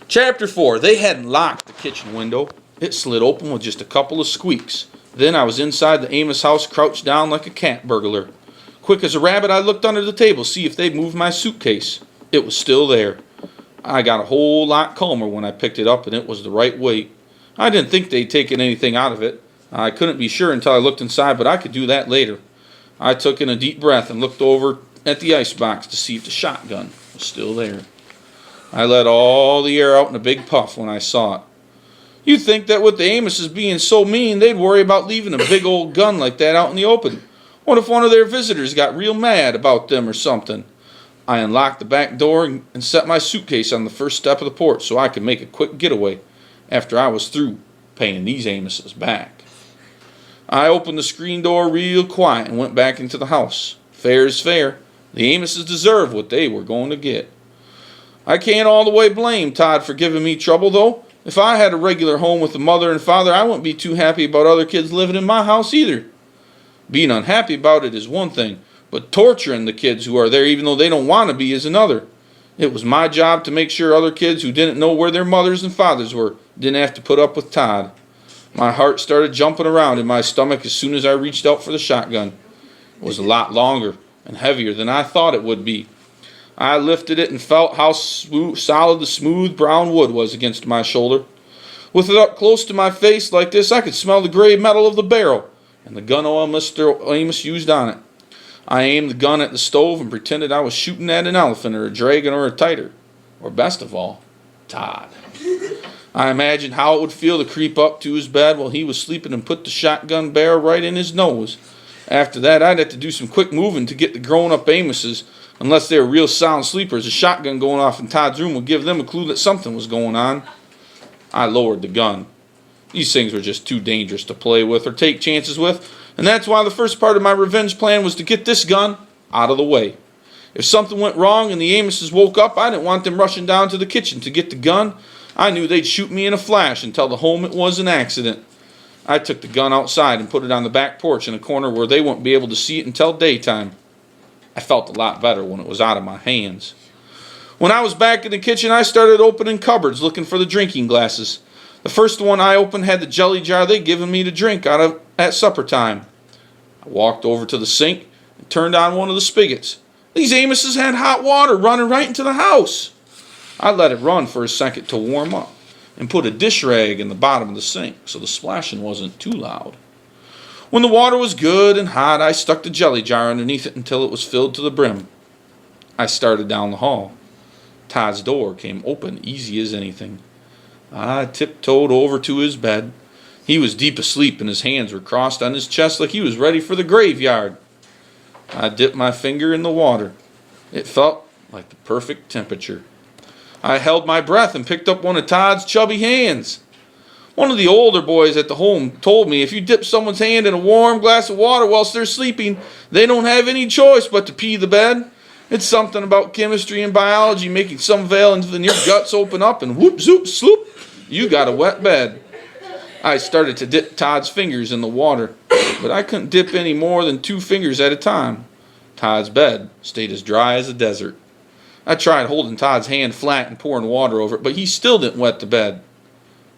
Chapter 4. They hadn't locked the kitchen window. It slid open with just a couple of squeaks. Then I was inside the Amos house, crouched down like a cat burglar. Quick as a rabbit, I looked under the table, see if they'd moved my suitcase. It was still there. I got a whole lot calmer when I picked it up, and it was the right weight. I didn't think they'd taken anything out of it. I couldn't be sure until I looked inside, but I could do that later. I took in a deep breath and looked over at the icebox to see if the shotgun was still there. I let all the air out in a big puff when I saw it. You'd think that with the Amoses being so mean, they'd worry about leaving a big old gun like that out in the open. What if one of their visitors got real mad about them or something? I unlocked the back door and set my suitcase on the first step of the porch so I could make a quick getaway after I was through paying these Amoses back. I opened the screen door real quiet and went back into the house. Fair is fair. The Amoses deserved what they were going to get. I can't all the way blame Todd for giving me trouble, though. If I had a regular home with a mother and father, I wouldn't be too happy about other kids living in my house either. Being unhappy about it is one thing, but torturing the kids who are there even though they don't want to be is another. It was my job to make sure other kids who didn't know where their mothers and fathers were didn't have to put up with Todd. My heart started jumping around in my stomach as soon as I reached out for the shotgun. It was a lot longer and heavier than I thought it would be. I lifted it and felt how solid the smooth brown wood was against my shoulder. With it up close to my face like this, I could smell the gray metal of the barrel and the gun oil Mr. Amos used on it. I aimed the gun at the stove and pretended I was shooting at an elephant or a dragon or a tiger, or best of all, Todd. I imagined how it would feel to creep up to his bed while he was sleeping and put the shotgun barrel right in his nose. After that, I'd have to do some quick moving to get the grown-up Amoses. Unless they were real sound sleepers, a shotgun going off in Todd's room would give them a clue that something was going on. I lowered the gun. These things were just too dangerous to play with or take chances with, and that's why the first part of my revenge plan was to get this gun out of the way. If something went wrong and the Amoses woke up, I didn't want them rushing down to the kitchen to get the gun. I knew they'd shoot me in a flash and tell the home it was an accident. I took the gun outside and put it on the back porch in a corner where they wouldn't be able to see it until daytime. I felt a lot better when it was out of my hands. When I was back in the kitchen, I started opening cupboards looking for the drinking glasses. The first one I opened had the jelly jar they'd given me to drink out of at supper time. I walked over to the sink and turned on one of the spigots. These Amoses had hot water running right into the house. I let it run for a second to warm up and put a dish rag in the bottom of the sink so the splashing wasn't too loud. When the water was good and hot, I stuck the jelly jar underneath it until it was filled to the brim. I started down the hall. Todd's door came open easy as anything. I tiptoed over to his bed. He was deep asleep and his hands were crossed on his chest like he was ready for the graveyard. I dipped my finger in the water. It felt like the perfect temperature. I held my breath and picked up one of Todd's chubby hands. One of the older boys at the home told me if you dip someone's hand in a warm glass of water whilst they're sleeping, they don't have any choice but to pee the bed. It's something about chemistry and biology making some valves in your guts open up and whoop, zoop, sloop, you got a wet bed. I started to dip Todd's fingers in the water, but I couldn't dip any more than 2 fingers at a time. Todd's bed stayed as dry as a desert. I tried holding Todd's hand flat and pouring water over it, but he still didn't wet the bed.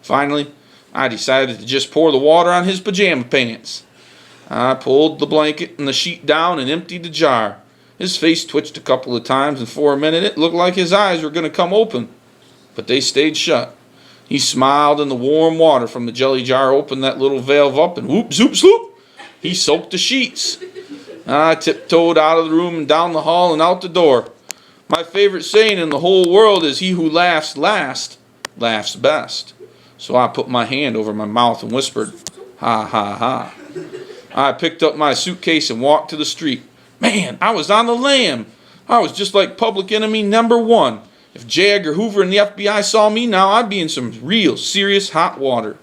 Finally, I decided to just pour the water on his pajama pants. I pulled the blanket and the sheet down and emptied the jar. His face twitched a couple of times, and for a minute it looked like his eyes were going to come open, but they stayed shut. He smiled, and the warm water from the jelly jar opened that little valve up, and whoop, zoop, sloop, he soaked the sheets. I tiptoed out of the room and down the hall and out the door. My favorite saying in the whole world is, "He who laughs last laughs best." So I put my hand over my mouth and whispered, "Ha, ha, ha." I picked up my suitcase and walked to the street. Man, I was on the lam. I was just like public enemy #1. If J. Edgar Hoover and the FBI saw me now, I'd be in some real serious hot water.